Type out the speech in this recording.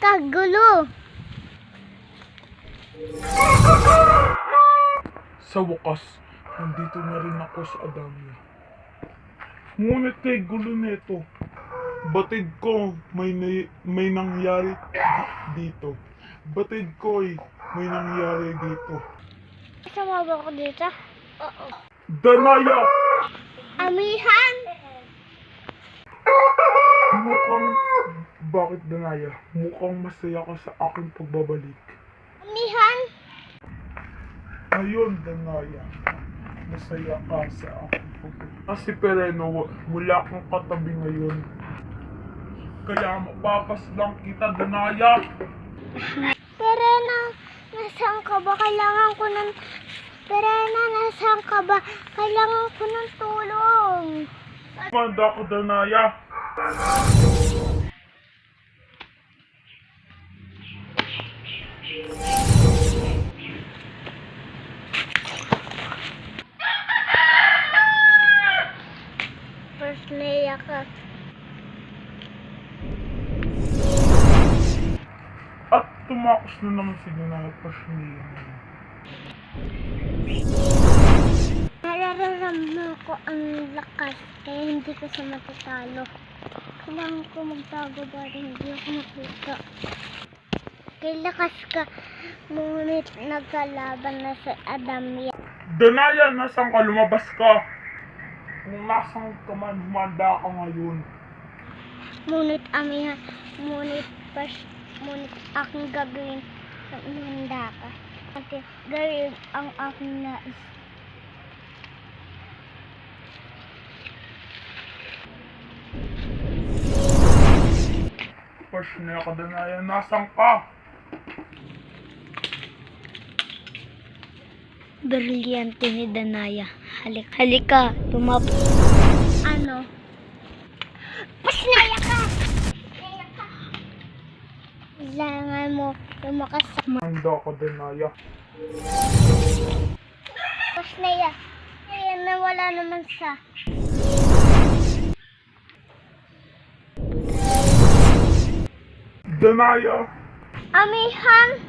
kagulo. Sa wakas, nandito na rin ako sa Adamya. Ngunit kay gulo nito, batid ko may nangyari dito. Batid ko may nangyari dito. Sama ba ako dito? Oo. Danaya! Amihan! Bakit Danaya? Mukhang masaya ka sa aking pagbabalik. Amihan! Ayun, Danaya. Masaya ka sa aking pagbabalik. Kasi Pereno, wala kang katabi ngayon. Kaya mapapaslang kita, Danaya. Perena, nasaan ka ba? Kailangan ko ng... Perena, nasaan ka ba? Kailangan ko ng tulong. Manda ko, Danaya. First Leia ka. At tumakos na naman si Danaya Pasniya. Nararamdaman ko ang lakas kaya hindi ko siya matatalo. Kailangan ko magtago para hindi ako makita. Kay lakas ka, ngunit nagkalaban na sa Adamya. Danaya, nasan ka? Lumabas ka. Kung nasan ka man, humanda ka ngayon. Ngunit Amihan, ngunit aking gagawin sa ihanda ka. At gawin ang aking nais. Pasniya ka, Danaya, nasan ka? Brilyante ni Danaya. Halika, Ano? Pasnaya ka! Kailangan mo lumakas sa Handa ka, Danaya. Pasnaya. Kaya nawala naman siya. Danaya! Amihan!